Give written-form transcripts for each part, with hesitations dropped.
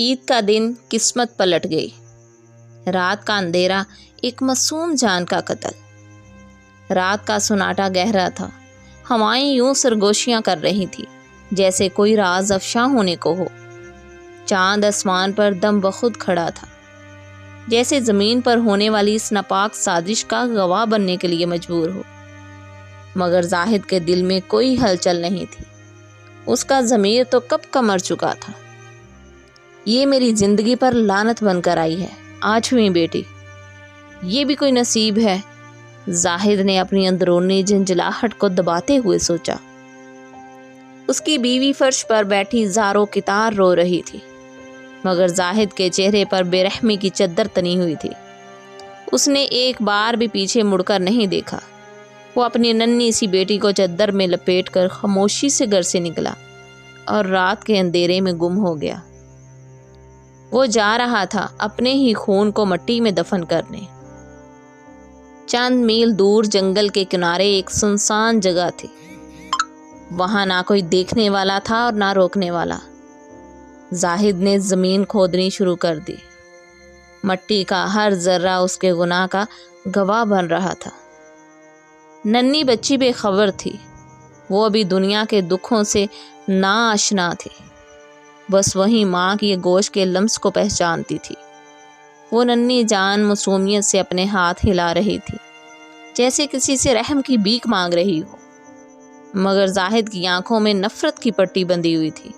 عید کا دن قسمت پلٹ گئی۔ رات کا اندھیرا، ایک معصوم جان کا قتل۔ رات کا سناٹا گہرا تھا، ہوائیں یوں سرگوشیاں کر رہی تھی جیسے کوئی راز افشاں ہونے کو ہو۔ چاند آسمان پر دم بخود کھڑا تھا، جیسے زمین پر ہونے والی اس ناپاک سازش کا گواہ بننے کے لیے مجبور ہو۔ مگر زاہد کے دل میں کوئی ہلچل نہیں تھی، اس کا ضمیر تو کب کا مر چکا تھا۔ یہ میری زندگی پر لعنت بن کر آئی ہے، آج ہوئی بیٹی، یہ بھی کوئی نصیب ہے، زاہد نے اپنی اندرونی جھنجھلاہٹ کو دباتے ہوئے سوچا۔ اس کی بیوی فرش پر بیٹھی زاروں کی طرح رو رہی تھی، مگر زاہد کے چہرے پر بے رحمی کی چادر تنی ہوئی تھی۔ اس نے ایک بار بھی پیچھے مڑ کر نہیں دیکھا۔ وہ اپنی ننھی سی بیٹی کو چادر میں لپیٹ کر خاموشی سے گھر سے نکلا اور رات کے اندھیرے میں گم ہو گیا۔ وہ جا رہا تھا اپنے ہی خون کو مٹی میں دفن کرنے۔ چند میل دور جنگل کے کنارے ایک سنسان جگہ تھی، وہاں نہ کوئی دیکھنے والا تھا اور نہ روکنے والا۔ زاہد نے زمین کھودنی شروع کر دی، مٹی کا ہر ذرہ اس کے گناہ کا گواہ بن رہا تھا۔ ننھی بچی بے خبر تھی، وہ ابھی دنیا کے دکھوں سے ناآشنا تھی، بس وہی ماں کی گوشت کے لمس کو پہچانتی تھی۔ وہ ننھی جان معصومیت سے اپنے ہاتھ ہلا رہی تھی، جیسے کسی سے رحم کی بھیک مانگ رہی ہو، مگر زاہد کی آنکھوں میں نفرت کی پٹی بندھی ہوئی تھی۔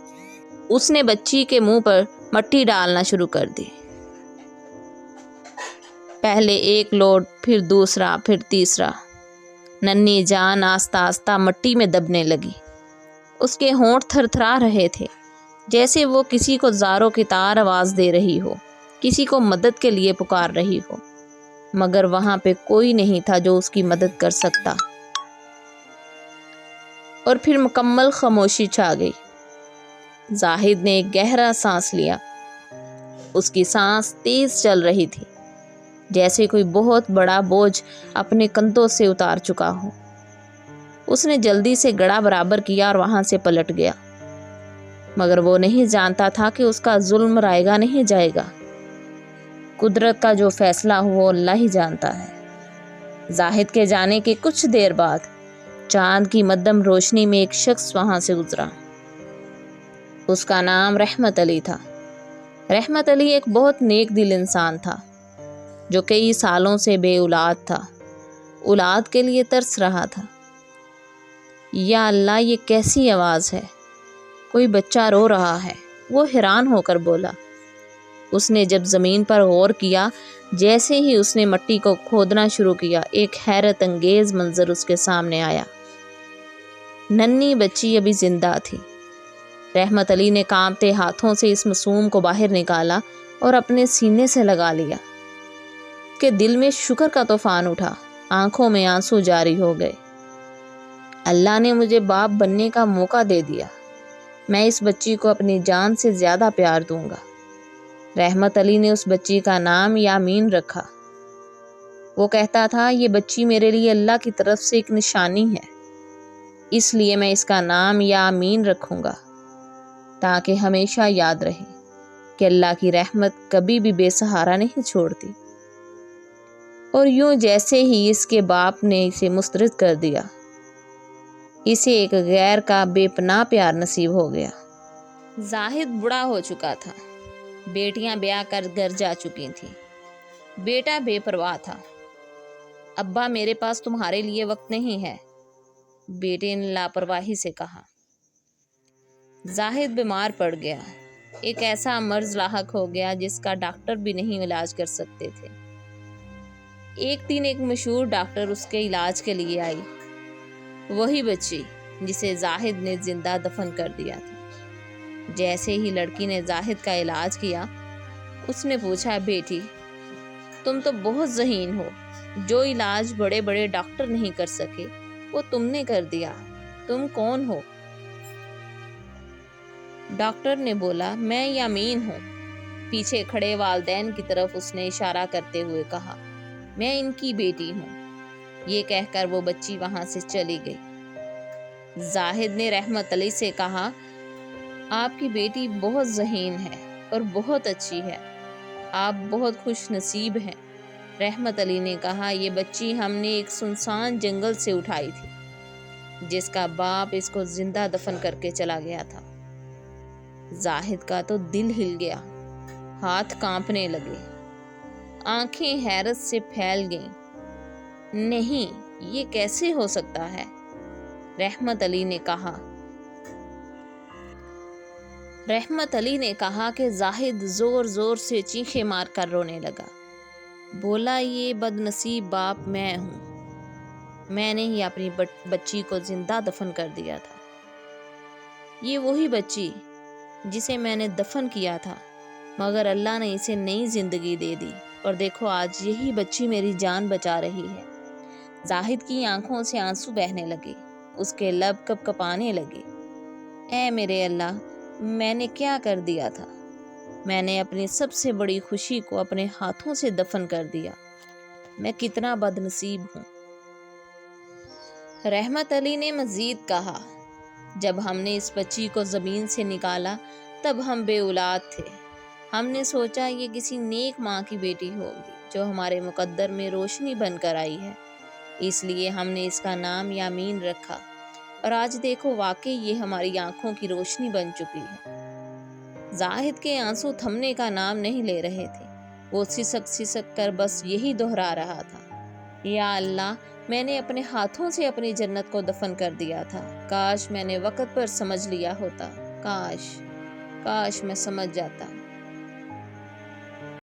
اس نے بچی کے منہ پر مٹی ڈالنا شروع کر دی، پہلے ایک لوٹ، پھر دوسرا، پھر تیسرا۔ ننھی جان آہستہ آہستہ مٹی میں دبنے لگی، اس کے ہونٹ تھر تھرا رہے تھے جیسے وہ کسی کو زاروں کی طرح آواز دے رہی ہو، کسی کو مدد کے لیے پکار رہی ہو، مگر وہاں پہ کوئی نہیں تھا جو اس کی مدد کر سکتا۔ اور پھر مکمل خاموشی چھا گئی۔ زاہد نے ایک گہرا سانس لیا، اس کی سانس تیز چل رہی تھی، جیسے کوئی بہت بڑا بوجھ اپنے کندھوں سے اتار چکا ہو۔ اس نے جلدی سے گڑا برابر کیا اور وہاں سے پلٹ گیا، مگر وہ نہیں جانتا تھا کہ اس کا ظلم رائیگاں نہیں جائے گا۔ قدرت کا جو فیصلہ ہو وہ اللہ ہی جانتا ہے۔ زاہد کے جانے کے کچھ دیر بعد چاند کی مدھم روشنی میں ایک شخص وہاں سے گزرا۔ اس کا نام رحمت علی تھا۔ رحمت علی ایک بہت نیک دل انسان تھا، جو کئی سالوں سے بے اولاد تھا، اولاد کے لیے ترس رہا تھا۔ یا اللہ، یہ کیسی آواز ہے؟ کوئی بچہ رو رہا ہے، وہ حیران ہو کر بولا۔ اس نے جب زمین پر غور کیا، جیسے ہی اس نے مٹی کو کھودنا شروع کیا، ایک حیرت انگیز منظر اس کے سامنے آیا۔ ننھی بچی ابھی زندہ تھی۔ رحمت علی نے کانپتے ہاتھوں سے اس معصوم کو باہر نکالا اور اپنے سینے سے لگا لیا۔ اس کے دل میں شکر کا طوفان اٹھا، آنکھوں میں آنسو جاری ہو گئے۔ اللہ نے مجھے باپ بننے کا موقع دے دیا، میں اس بچی کو اپنی جان سے زیادہ پیار دوں گا۔ رحمت علی نے اس بچی کا نام یامین رکھا۔ وہ کہتا تھا، یہ بچی میرے لیے اللہ کی طرف سے ایک نشانی ہے، اس لیے میں اس کا نام یامین رکھوں گا، تاکہ ہمیشہ یاد رہے کہ اللہ کی رحمت کبھی بھی بے سہارا نہیں چھوڑتی۔ اور یوں جیسے ہی اس کے باپ نے اسے مسترد کر دیا، اسے ایک غیر کا بے پناہ پیار نصیب ہو گیا۔ زاہد بوڑھا ہو چکا تھا، بیٹیاں بیاہ کر گھر جا چکی تھیں، بیٹا بے پرواہ تھا۔ ابا، میرے پاس تمہارے لیے وقت نہیں ہے، بیٹے نے لاپرواہی سے کہا۔ زاہد بیمار پڑ گیا، ایک ایسا مرض لاحق ہو گیا جس کا ڈاکٹر بھی نہیں علاج کر سکتے تھے۔ ایک دن ایک مشہور ڈاکٹر اس کے علاج کے لیے آئی، وہی بچی جسے زاہد نے زندہ دفن کر دیا تھا۔ جیسے ہی لڑکی نے زاہد کا علاج کیا، اس نے پوچھا، بیٹی، تم تو بہت ذہین ہو، جو علاج بڑے بڑے ڈاکٹر نہیں کر سکے وہ تم نے کر دیا، تم کون ہو؟ ڈاکٹر نے بولا، میں یامین ہوں۔ پیچھے کھڑے والدین کی طرف اس نے اشارہ کرتے ہوئے کہا، میں ان کی بیٹی ہوں۔ یہ کہہ کر وہ بچی وہاں سے چلی گئی۔ زاہد نے رحمت علی سے کہا، آپ کی بیٹی بہت ذہین ہے، اور بہت اچھی ہے، آپ بہت خوش نصیب ہیں۔ رحمت علی نے کہا، یہ بچی ہم نے ایک سنسان جنگل سے اٹھائی تھی، جس کا باپ اس کو زندہ دفن کر کے چلا گیا تھا۔ زاہد کا تو دل ہل گیا، ہاتھ کانپنے لگے، آنکھیں حیرت سے پھیل گئیں۔ نہیں، یہ کیسے ہو سکتا ہے؟ رحمت علی نے کہا کہ زاہد زور زور سے چیخیں مار کر رونے لگا، بولا، یہ بد نصیب باپ میں ہوں، میں نے ہی اپنی بچی کو زندہ دفن کر دیا تھا۔ یہ وہی بچی جسے میں نے دفن کیا تھا، مگر اللہ نے اسے نئی زندگی دے دی، اور دیکھو آج یہی بچی میری جان بچا رہی ہے۔ زاہد کی آنکھوں سے آنسو بہنے لگے، اس کے لب کپ کپانے لگے۔ اے میرے اللہ، میں نے کیا کر دیا تھا؟ میں نے اپنی سب سے بڑی خوشی کو اپنے ہاتھوں سے دفن کر دیا، میں کتنا بد نصیب ہوں۔ رحمت علی نے مزید کہا، جب ہم نے اس بچی کو زمین سے نکالا تب ہم بے اولاد تھے، ہم نے سوچا یہ کسی نیک ماں کی بیٹی ہوگی جو ہمارے مقدر میں روشنی بن کر آئی ہے، اس لیے ہم نے اس کا نام یامین رکھا، اور آج دیکھو واقعی یہ ہماری آنکھوں کی روشنی بن چکی ہے۔ زاہد کے آنسو تھمنے کا نام نہیں لے رہے تھے، وہ سسک سسک کر بس یہی دہرا رہا تھا، یا اللہ، میں نے اپنے ہاتھوں سے اپنی جنت کو دفن کر دیا تھا، کاش میں نے وقت پر سمجھ لیا ہوتا، کاش میں سمجھ جاتا۔